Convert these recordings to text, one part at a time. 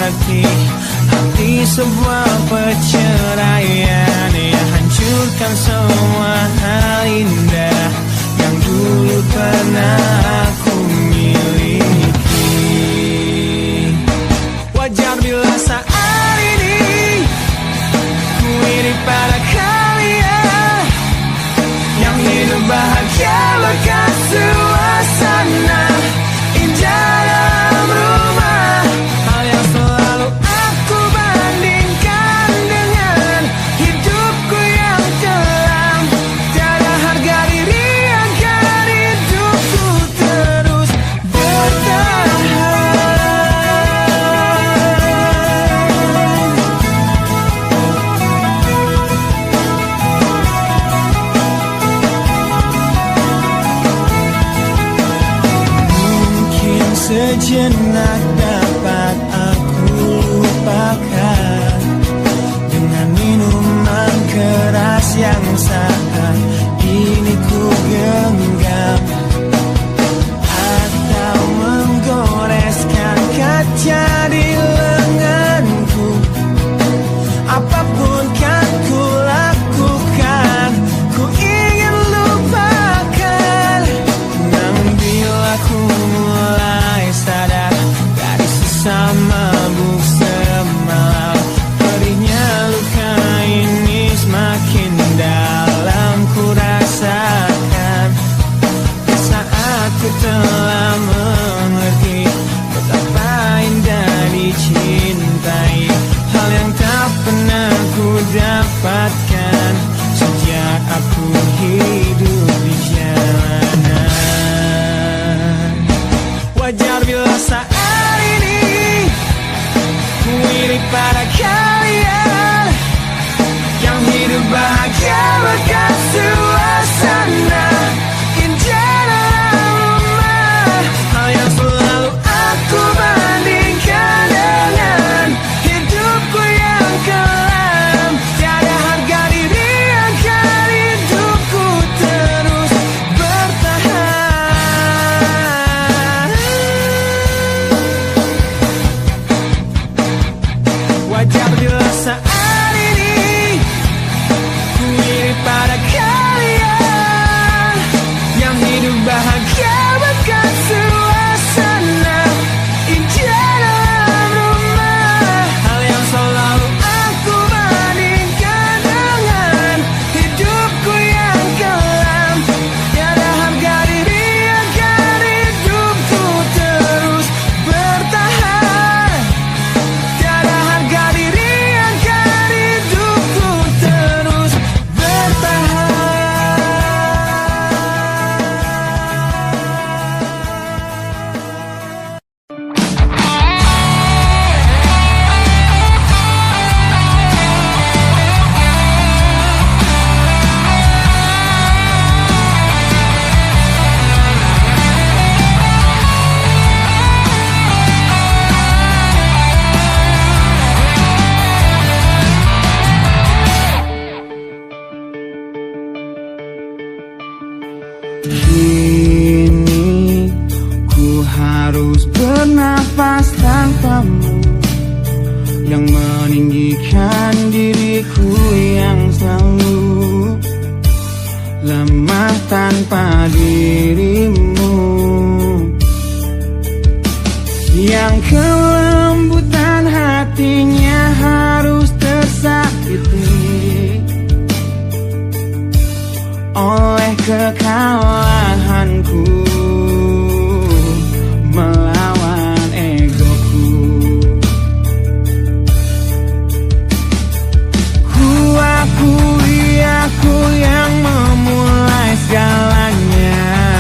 mengerti arti sebuah perceraian yang hancurkan semua hal indah yang dulu pernah aku miliki. Wajar bila saat ini ku iri pada kalian yang hidup bahagia lekas suasana indah dalam rumah. Hal yang selalu aku bandingkan dengan hidupku yang kelam. Tiada harga diri agar hidupku terus bertahan. Mungkin sejenak dapat aku lupakan dengan minuman keras yang saat ini ku genggam, atau menggoreskan kaca di lenganku. Apapun kan ku lakukan, ku ingin lupakan. Namun bila ku mulai sadar dari sisa mabuk semalam, perihnya luka ini semakin dalam ku rasakan. Saat ku telah mengerti betapa indah dicintai, hal yang tak pernah ku dapatkan sejak aku hidup di jalanan. Wajar bila saat ini ku iri pada kalian yang hidup bahagia lekas suasana indah dalam rumah. Hal yang selalu aku bandingkan dengan hidupku yang kelam. Tiada harga diri agar hidupku terus bertahan. Wajar bila saat ini ku iri pada kalian yang hidup bahagia bahkan suasana indah dalam rumah. Hal yang selalu aku bandingkan dengan hidupku yang kelam. Tiada harga diri agar hidupku terus bertahan. Tiada harga diri agar hidupku terus bertahan. Kini ku harus bernafas tanpamu yang meninggikan diriku yang selalu lemah tanpa dirimu, yang kelembutan hatinya harus tersakiti oleh kekalahanku melawan egoku. Ku akui aku yang memulai segalanya.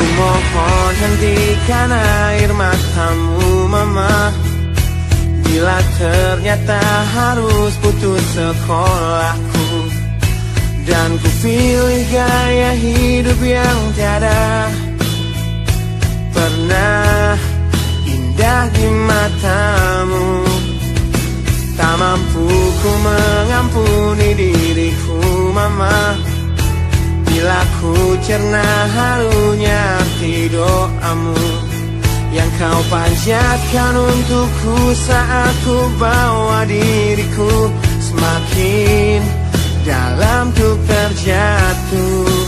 Ku mohon hentikan air matamu mama, bila ternyata harus putus sekolahku. Dan ku pilih gaya hidup yang tiada pernah indah di matamu. Tak mampu ku mengampuni diriku mama, bila ku cerna harunya arti doamu yang kau panjatkan untukku saat ku bawa diriku semakin dalam untuk terjatuh.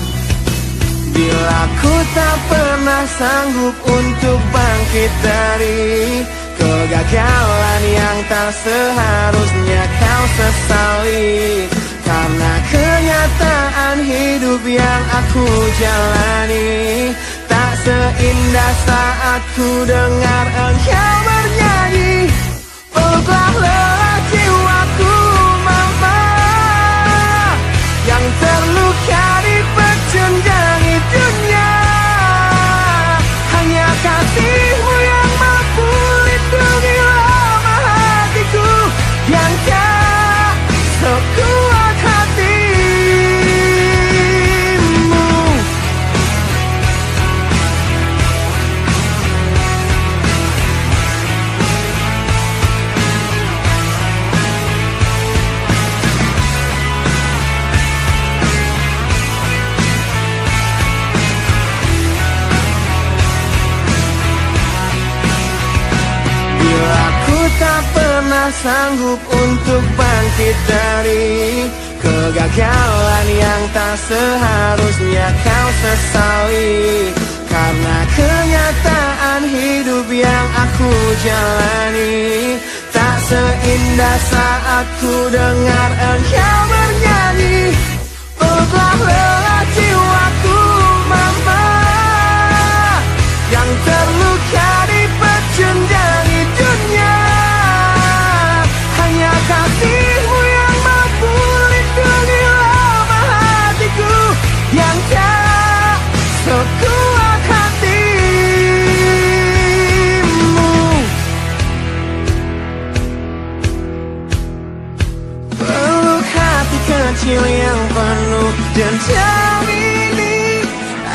Bila ku tak pernah sanggup untuk bangkit dari kegagalan yang tak seharusnya kau sesali, karena kenyataan hidup yang aku jalani tak seindah saat ku dengar engkau bernyanyi. Peluklah lelah jiwaku mama, yang terluka di pecundang dunia. Hanya kasihmu yang mampu lindungi lemah hatiku yang tak sekuat hatimu. Bila ku tak pernah sanggup untuk bangkit dari kegagalan yang tak seharusnya kau sesali, karena kenyataan hidup yang aku jalani tak seindah saat ku dengar engkau bernyanyi. Peluklah lelah jiwaku mama, yang terluka di pecundang dunia. Hanya kasihmu yang mampu lindungi lemah hatiku yang tak sekuat hatimu. Peluk hati kecil yang penuh dendam ini,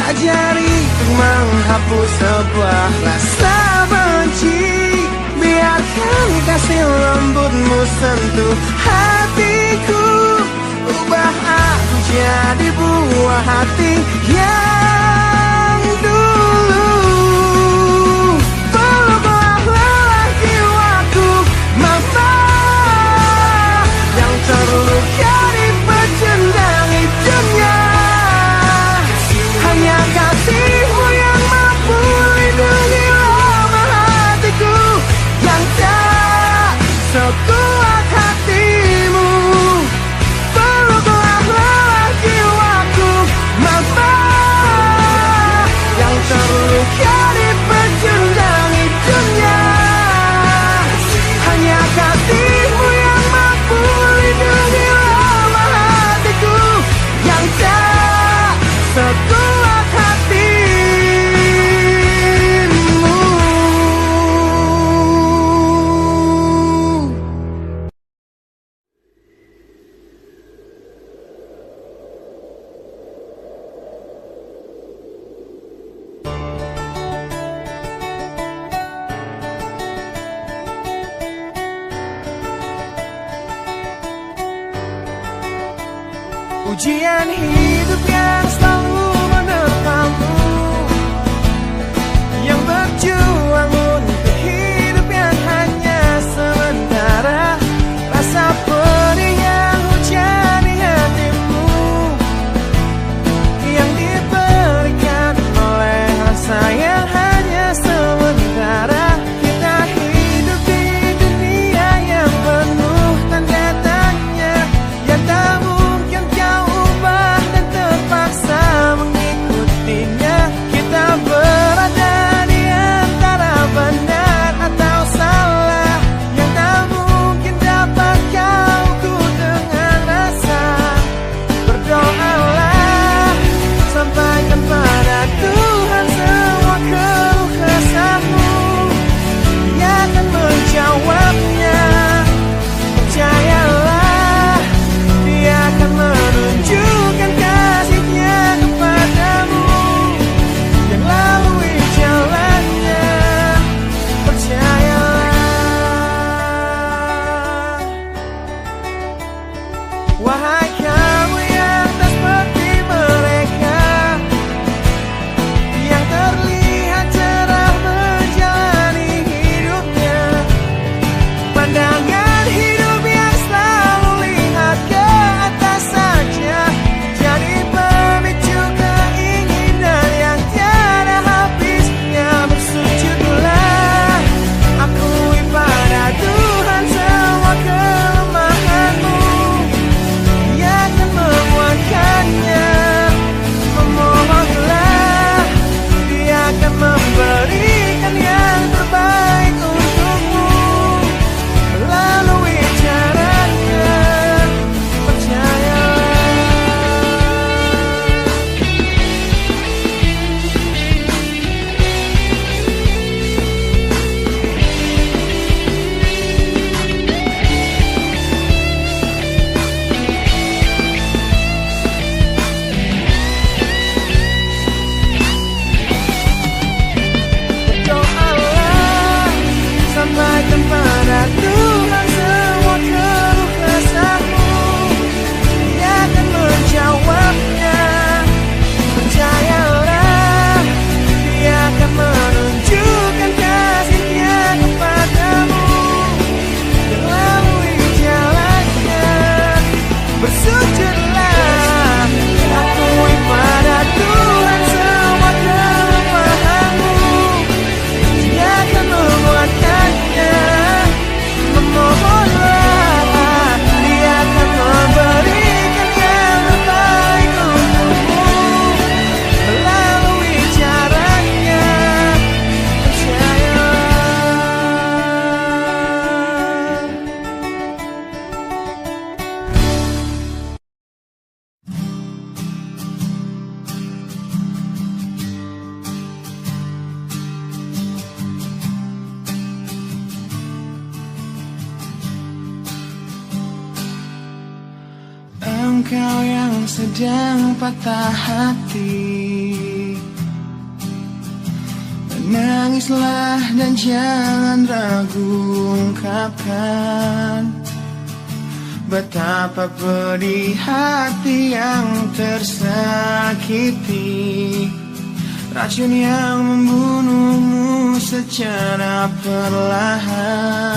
ajari untuk menghapus sebuah rasa benci. Biarkan kasih lembutmu sentuh hatiku, ubah aku jadi buah hati yang dulu. Peluklah lelah jiwaku mama, yang terluka di pecundang dunia. Hanya kasihmu yang mampu lindungi lemah hatiku yang tak sekuat hatimu. Peluklah lelah jiwaku mama, yang terluka di pecundang dunia. Hanya kasihmu yang mampu lindungi lemah hatiku yang tak sekuat hatimu. Ujian hidup yang selalu menerpamu, yang berjuang untuk hidup yang hanya sementara. Rasa pedih yang hujani hatimu, yang diberikan oleh rasa yang hanya sementara. Kita hidup di dunia yang penuh tanda tanya, yang tak mungkin kau ubah dan terpaksa. Engkau yang sedang patah hati, menangislah dan jangan ragu ungkapkan betapa pedih hati yang tersakiti, racun yang membunuhmu secara perlahan.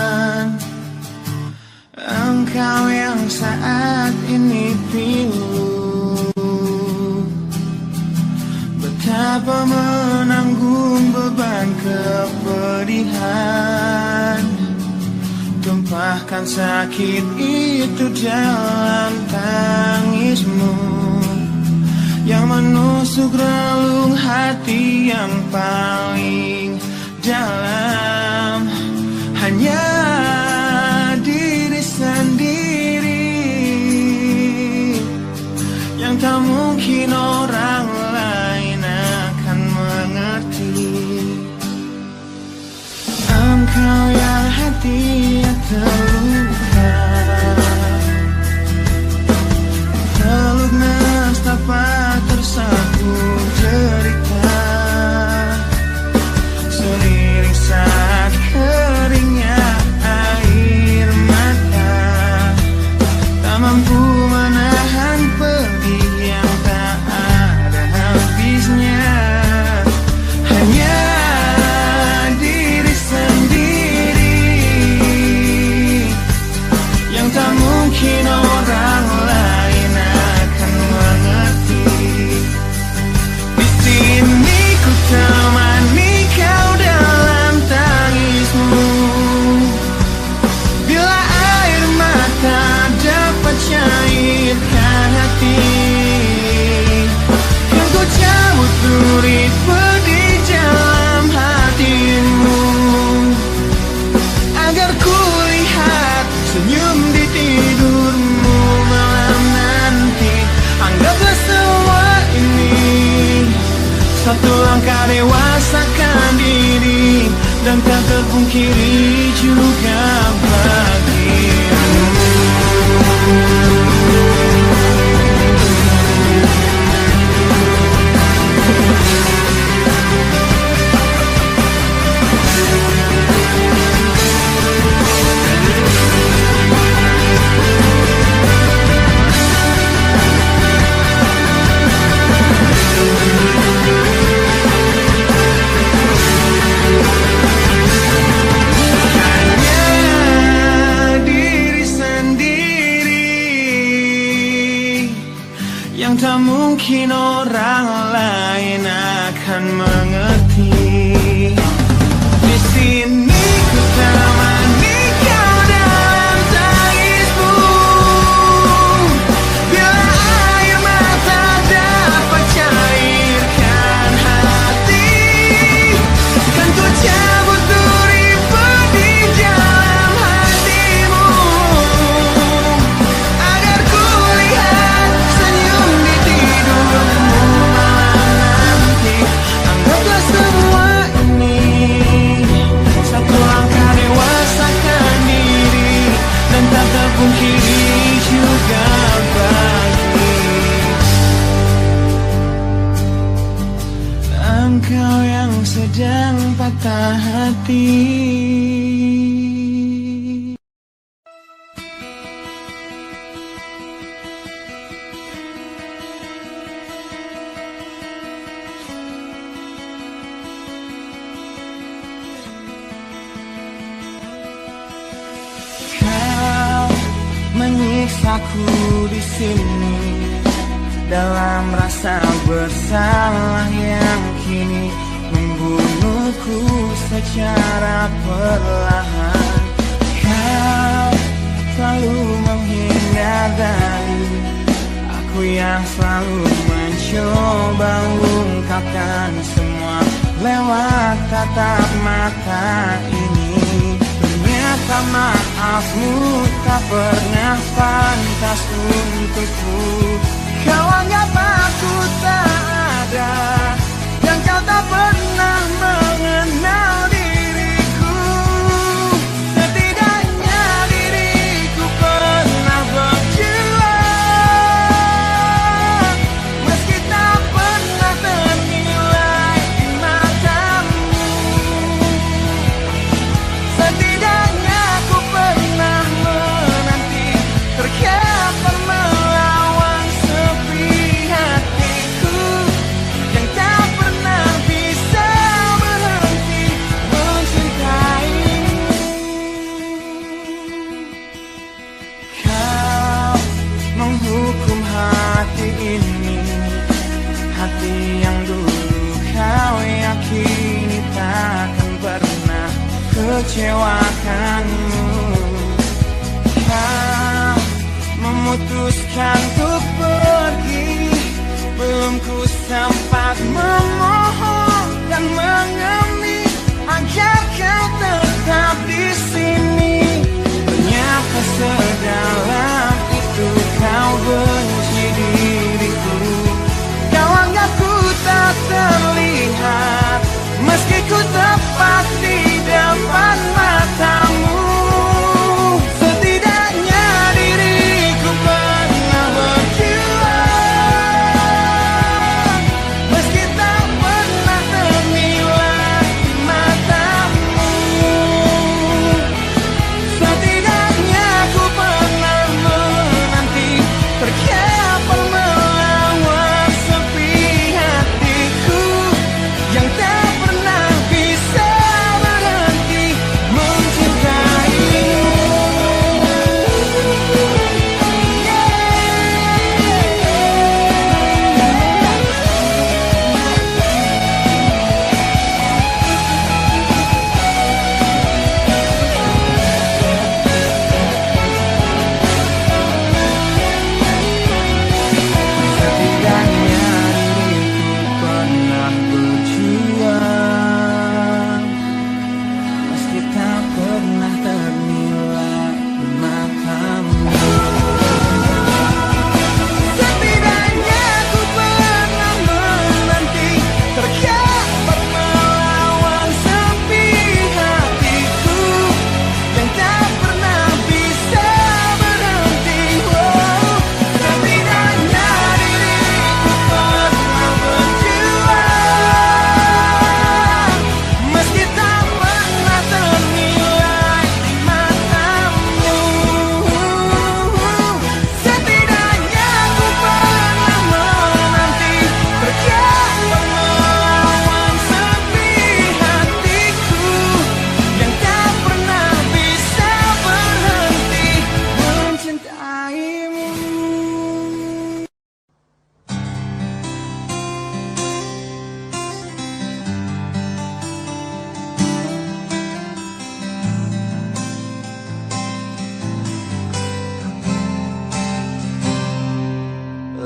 Engkau yang saat ini pilu, betapa menanggung beban kepedihan, tumpahkan sakit itu dalam tangismu yang menusuk relung hati yang paling dalam. Hanya diri sendiri yang tak mungkin orang lain akan mengerti. Engkau yang hatinya terluka, peluk nestapa tersapu cerita, selirik saat keringnya air mata, tak mampu menahan pedih yang tak ada habisnya. Hanya diri sendiri yang tak mungkin orang lain akan mengerti. Di sini ku temani kau dalam tangismu, bila air mata dapat cairkan hati, yang ku cabut duri pedih dalam hatimu, agar ku lihat senyum di tidurmu malam nanti. Anggaplah semua ini satu langkah dewasakan diri, dan tak terpungkiri juga bagimu. Yang tak mungkin orang lain akan mengerti. Di sini ku temani kau dalam tangismu, bila air mata dapat cairkan hati, kan ku cabut duri pedih dalam hatimu, agar ku lihat senyum di tidurmu malam nanti. Anggaplah semua ini satu langkah dewasakan diri, dan tak terpungkiri juga bagi engkau yang sedang patah hati. Kau menyiksaku di sini dalam rasa bersalah yang kini membunuhku secara perlahan. Kau selalu menghindar dari aku yang selalu mencoba ungkapkan semua lewat tatap mata ini. Ternyata maafmu tak pernah pantas untukku. Kau anggap aku tak ada, dan kau tak pernah mengenal diriku. Setidaknya diriku pernah berjuang mengecewakanmu. Kau memutuskan untuk pergi, belum ku sempat memohon dan mengemis agar kau tetap di sini. Ternyata sedalam itu kau benci diriku. Kau anggap ku tak terlihat, meski ku tepat di depan matamu. Setidaknya diriku pernah berjuang, meski tak pernah ternilai di matamu. Setidaknya ku pernah menanti, terkapar melawan sepi hatiku yang tak pernah bisa berhenti mencintaimu. Setidaknya diriku pernah berjuang, meski tak pernah ternilai di matamu. Setidaknya ku pernah menanti, terkapar melawan sepi hatiku yang tak pernah bisa berhenti. Setidaknya diriku pernah berjuang, meski tak pernah ternilai di matamu. Setidaknya ku pernah menanti, terkapar melawan sepi hatiku yang tak pernah bisa berhenti mencintaimu.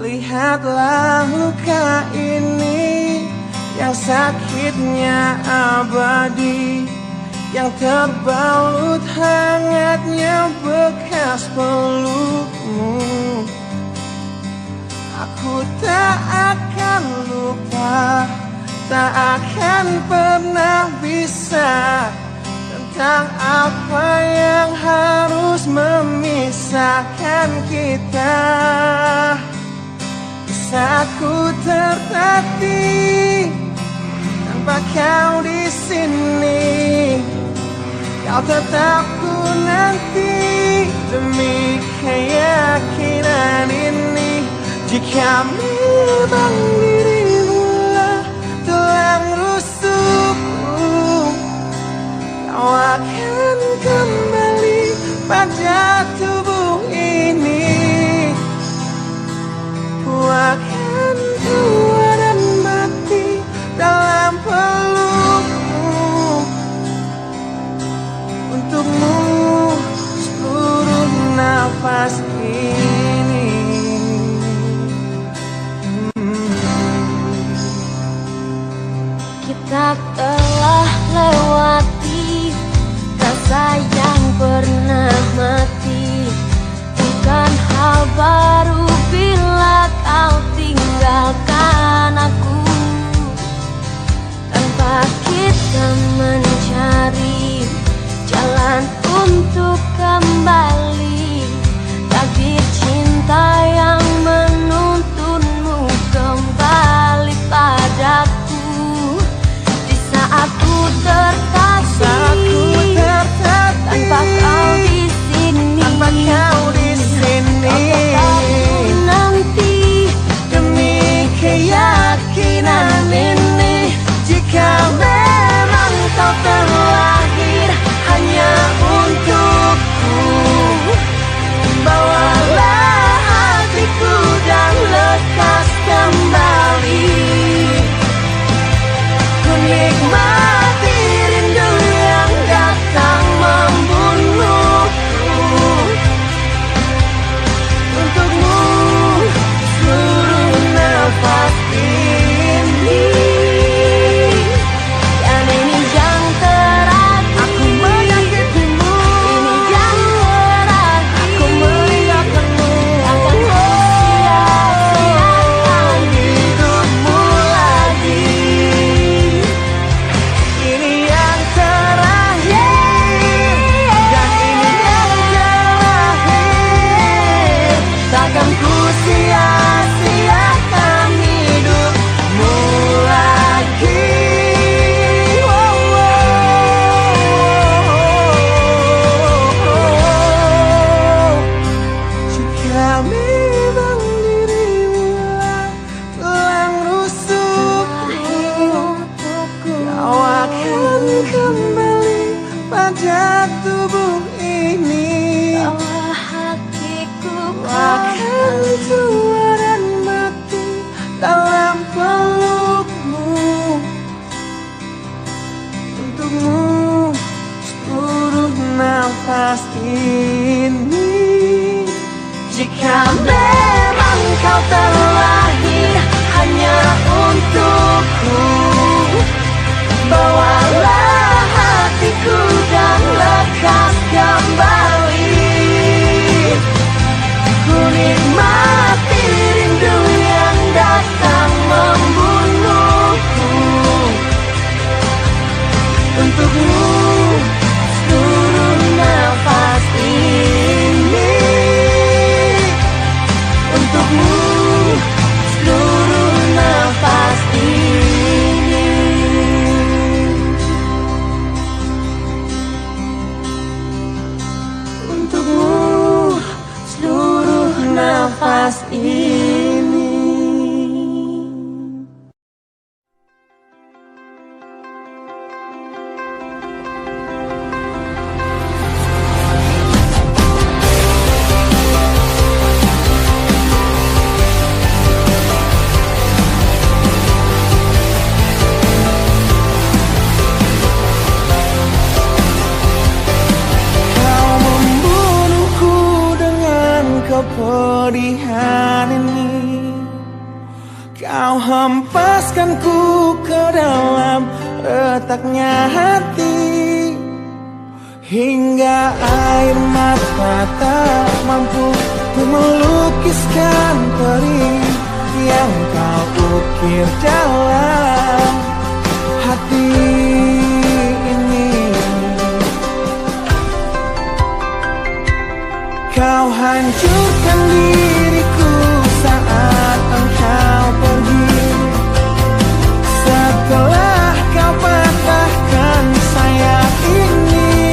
Lihatlah luka ini yang sakitnya abadi, yang terbalut hangatnya bekas pelukmu. Aku tak akan lupa, tak akan pernah bisa, tentang apa yang harus memisahkan kita. Saat ku tertatih tanpa kau di sini, kau tetap ku nanti demi keyakinan ini. Jika memang dirimu telah rusukku, kau akan kembali pada tubuh ini. Ku akan tua dan mati dalam pelukmu, untukmu seluruh nafas ini. Kita telah lewati rasa yang pernah mati. Bukan hal baru bila kau tinggalkan aku, tanpa kita mencari jalan untuk kembali. Takdir cinta yang menuntunmu kembali padaku. Di saat ku tertatih tanpa kau di sini, aku tetap nanti demi kau akan kembali pada tubuh ini. Bawa hatiku Akan tua dan mati dalam pelukmu. Untukmu seluruh nafas ini. Jika memang kau terlahir hanya untukku, bawalah hatiku dan lekas kembali. Ku nikmati rindu yang datang membunuhku. Untukmu seluruh nafas ini. Untukmu seluruh nafas ini. Untukmu seluruh nafas ini. Kau membunuhku dengan kepedihan ini. Kau hempaskanku ke dalam retaknya hati, hingga air mata tak mampu untuk melukiskan perih yang kau ukir dalam hati ini. Kau hancurkan diriku saat engkau pergi. Setelah kau patahkan sayap ini,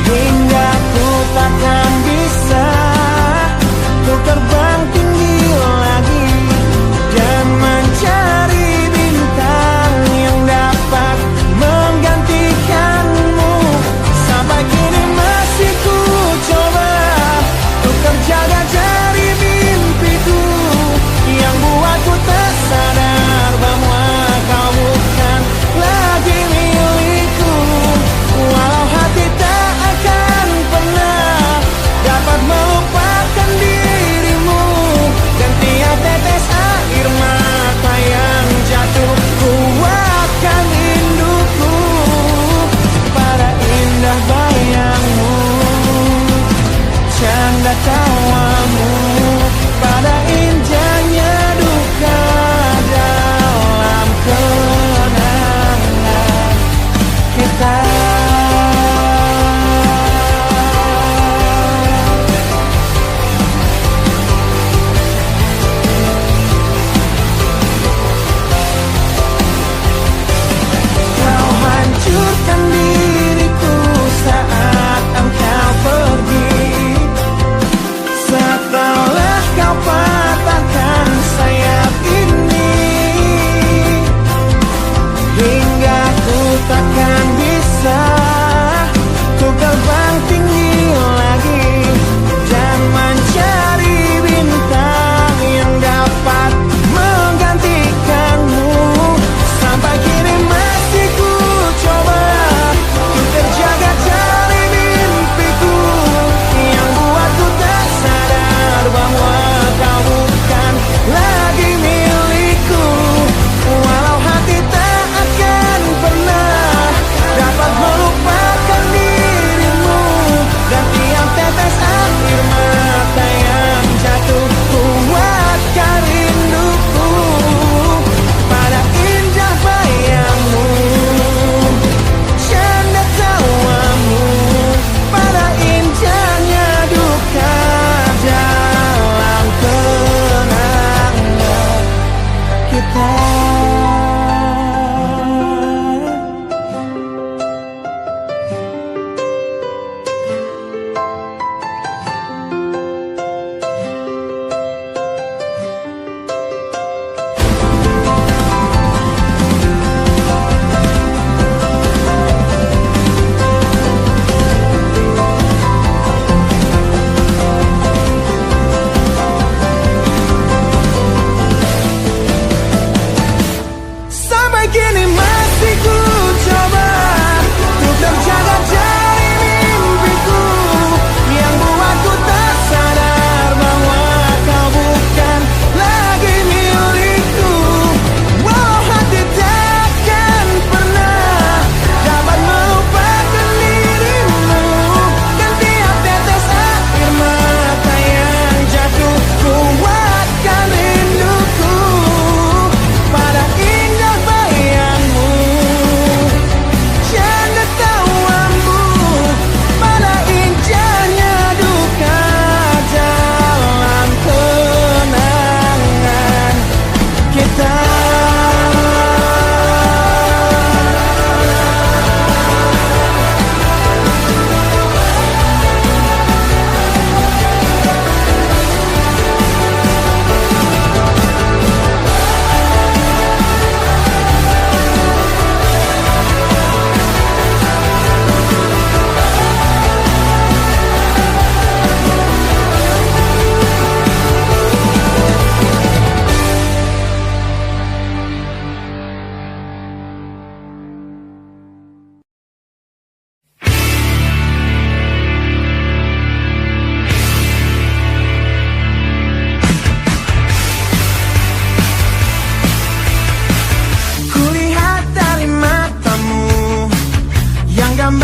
hingga ku takkan bisa untuk terbang tinggi lagi dan mencari bintang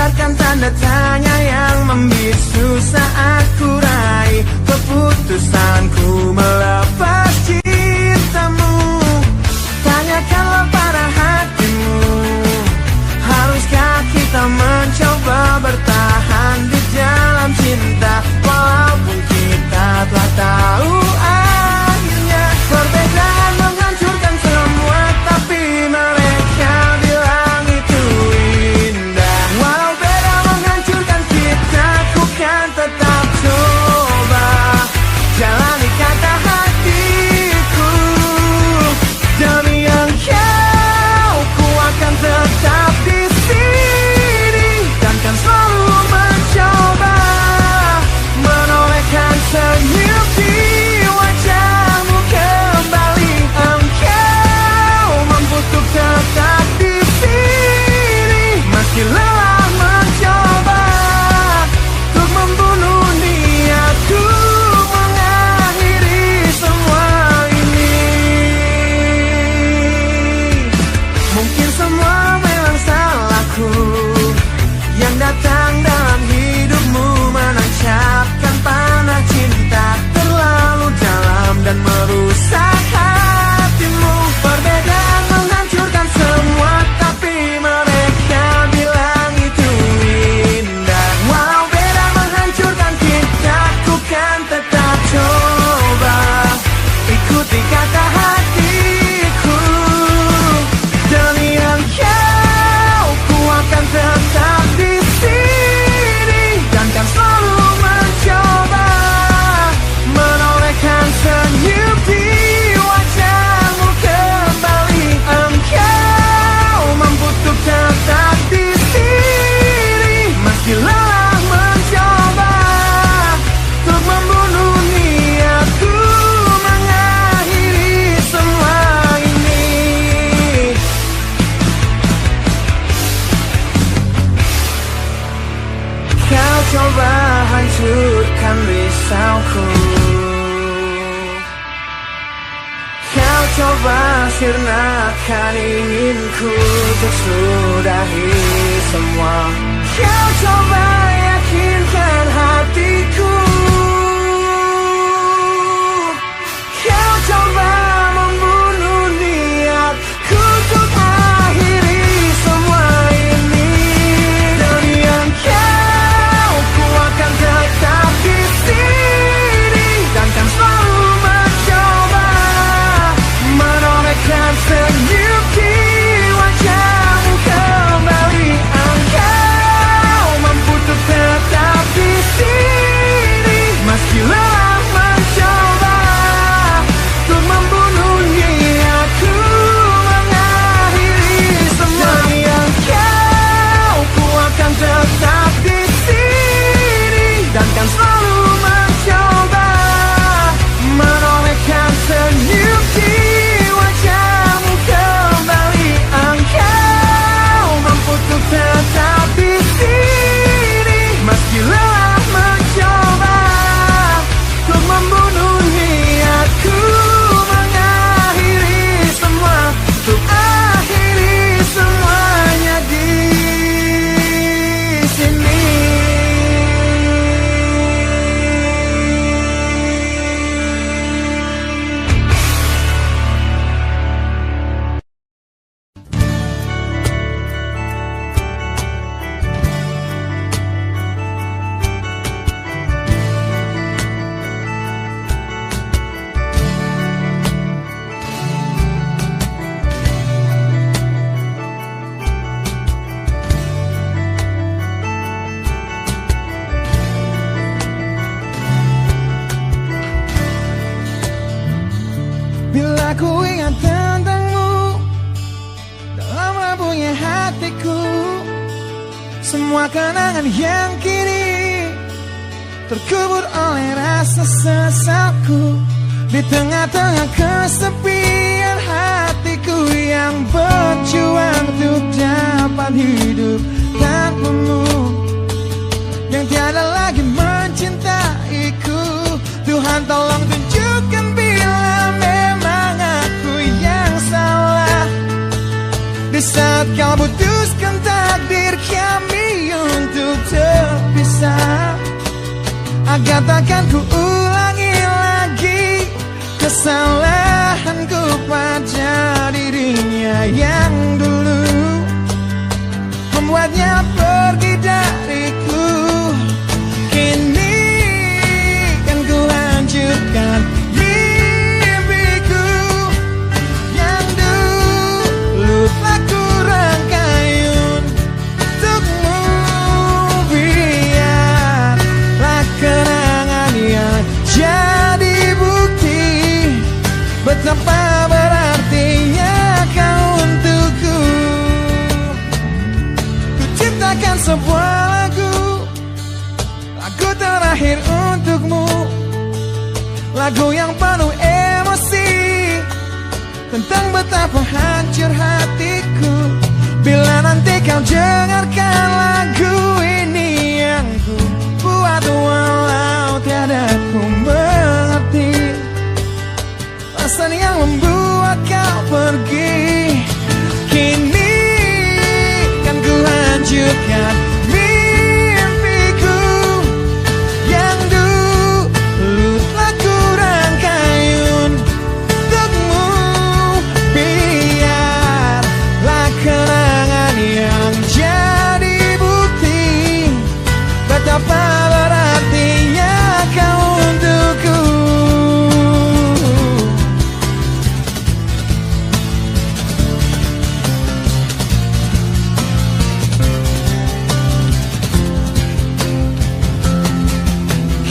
gambarkan tanda tanya yang membisu saat ku raih keputusanku melepas cintamu. Tanyakanlah pada hatimu, haruskah kita mencoba bertahan di dalam cinta, walaupun kita telah tahu akhirnya perbedaan menghancurkan semua, tapi mereka bilang itu indah. Walau beda menghancurkan kita, ku kan tetap coba jalani kata hatiku. Demi engkau, ku akan tetap di sini dan kan selalu mencoba menorehkan senyum di wajahmu kembali. Engkau mampu untuk tetap di sini meski lelah mencoba untuk membunuh niatku mengakhiri semua ini. Mungkin semua memang salahku yang datang dalam hidupmu menancapkan panah cinta terlalu dalam dan merusak hatimu. Perbedaan menghancurkan semua, tapi mereka bilang itu indah. Walau beda menghancurkan kita, ku kan tetap coba ikuti kata hatiku. Demi engkau, ku akan tetap di sini dan kan selalu mencoba menorehkan senyum di wajahmu kembali. Engkau mampu untuk tetap di sini meski lelah mencoba untuk membunuh niatku mengakhiri semua ini. Kau coba hancurkan risauku, kau coba sirnakan inginku untuk sudahi semua. Kau coba yakinkan hatiku, kau coba membunuh niatku untuk akhiri semua ini. Demi engkau, ku akan tetap di sini dan kan selalu mencoba menorehkan senyum di wajahmu kembali. Engkau mampu untuk tetap di sini meski lelah mencoba untuk membunuh niatku mengakhiri semua. Demi engkau, ku akan tetap di sini dan kan selalu mencoba menorehkan senyum di wajahmu kembali. Engkau mampu untuk tetap di sini meski lelah mencoba untuk membunuh niatku mengakhiri semua, untuk akhiri semuanya di sini. Bila ku ingat tentangmu dalam rapuhnya hatiku, semua kenangan yang kini terkubur oleh rasa sesalku. Di tengah-tengah kesepian hatiku yang berjuang untuk dapat hidup tanpamu, yang tiada lagi mencintaiku. Tuhan tolong tunjukkan bila memang aku yang salah, di saat kau putuskan takdir kami untuk terpisah. Agar takkan ku ulangi lagi kesalahanku pada dirinya yang dulu membuatnya pergi dariku. Kini kan ku lanjutkan mimpiku yang dulu telah ku rangkai untukmu. Biarlah kenangan yang jadi bukti betapa berartinya kau untukku. Ku ciptakan sebuah lagu terakhir untukmu, lagu yang penuh emosi tentang betapa hancur hatiku. Bila nanti kau dengarkan lagu ini yang ku buat, walau tiada ku mengerti alasan yang membuat kau pergi. Kini kan ku lanjutkan mimpiku yang dulu telah ku rangkai untukmu. Biarlah kenangan yang jadi bukti betapa berartinya kau untukku.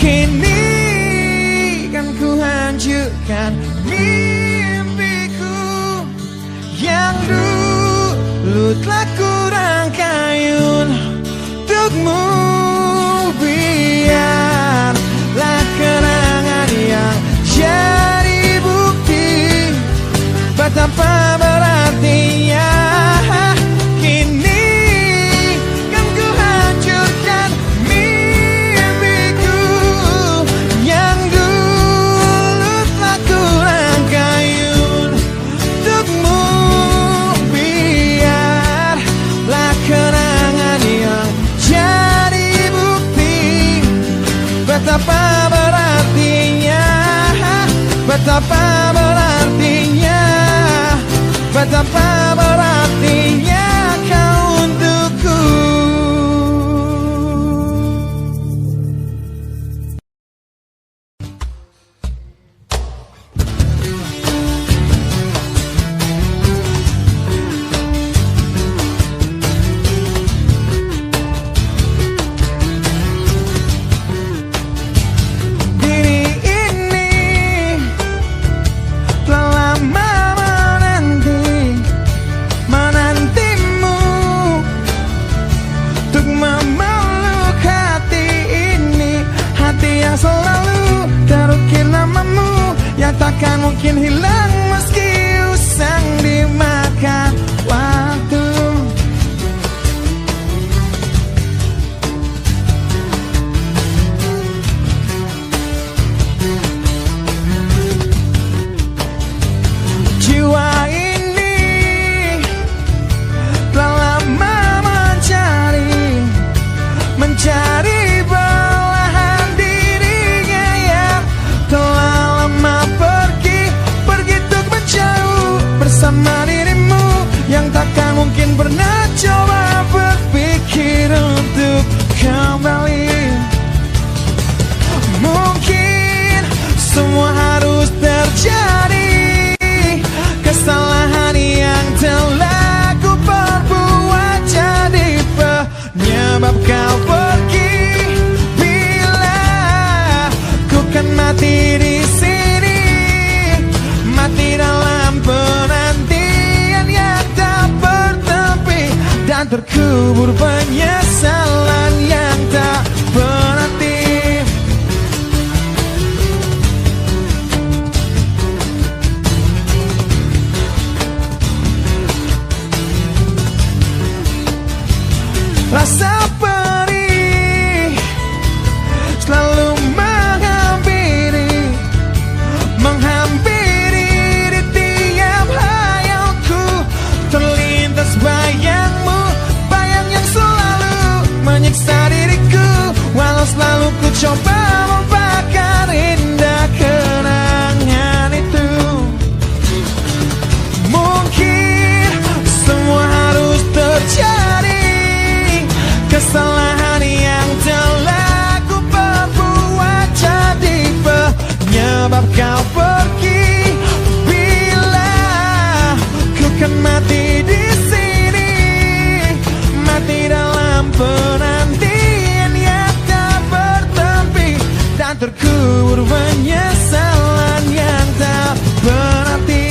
Kini kan ku hancurkan mimpiku yang dulu telah ku rangkai untukmu. Biarlah kenangan yang jadi bukti betapa berartinya. Kini kan ku hancurkan mimpiku yang dulu telah ku rangkai untukmu. Biarlah kenangan yang jadi bukti betapa berartinya, betapa berartinya, betapa berartinya kau untukku. Diri ini telah lama menantimu untuk memeluk hati ini, hati yang selalu terukir namamu, yang takkan mungkin hilang meski usang dimakan waktu. Jiwa ini telah lama mencari belahan dirinya yang telah lama pergi untuk menjauh bersama dirimu, yang takkan mungkin pernah coba berpikir untuk kembali. Mungkin semua harus terjadi, kesalahan yang telah ku perbuat jadi penyebab kau pergi. Bila ku kan mati di sini, mati dalam penantian yang tak bertepi, dan terkubur penyesalan yang tak berarti. Rasa perih selalu menghampiri di tiap hayalku. Terlintas bayangmu, bayang yang selalu coba melupakan indah kenangan itu. Mungkin semua harus terjadi, kesalahan yang telah ku perbuat jadi penyebab kau pergi. Bila ku kan mati di sini, mati dalam penantian yang tak bertepi, dan terkubur penyesalan yang tak berarti.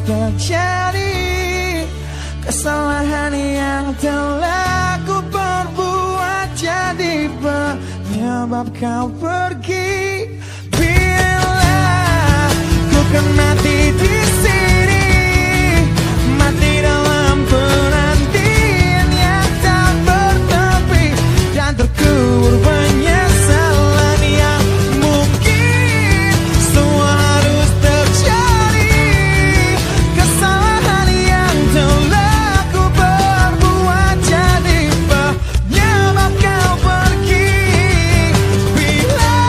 Terjadi kesalahan yang telah ku perbuat jadi penyebab kau pergi. Bila ku kan mati di sini, mati dalam penantian yang tak bertepi, dan terkubur penyesalan yang mungkin semua harus terjadi. Kesalahan yang telah ku perbuat jadi penyebab kau pergi. Bila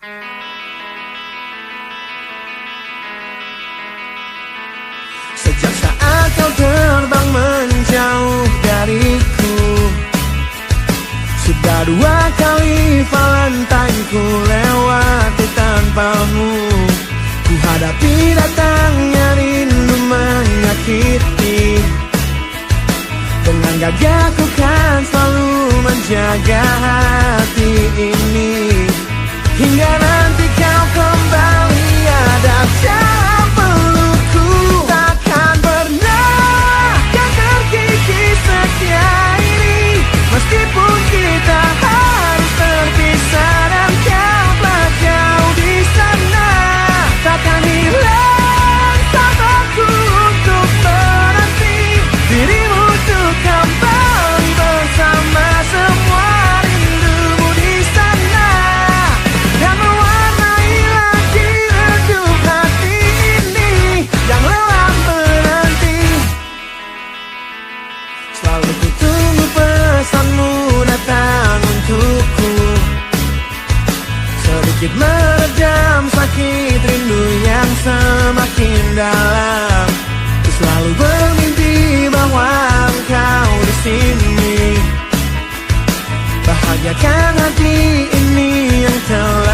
Sejak saat kau terbang menjauh dariku, sudah 2 kali Valentine ku lewati tanpamu. Ku hadapi datangnya rindu menyakiti, dengan gagah ku kan selalu menjaga hati ini. Hingga nanti kau kembali ada dalam pelukku, takkan pernah kan terkikis setia ini. Meskipun kita harus terpisah dan kau telah jauh di sana, takkan hilang sabarku untuk menanti dirimu untuk kembali bersama semua rindumu di sana, dan mewarnai lagi redup hati ini yang lelah menanti. Selalu ku tunggu pesanmu datang untukku, sedikit meredam sakit rindu yang semakin dalam. Ku selalu bermimpi bahwa engkau di sini, bahagiakan hati ini yang telah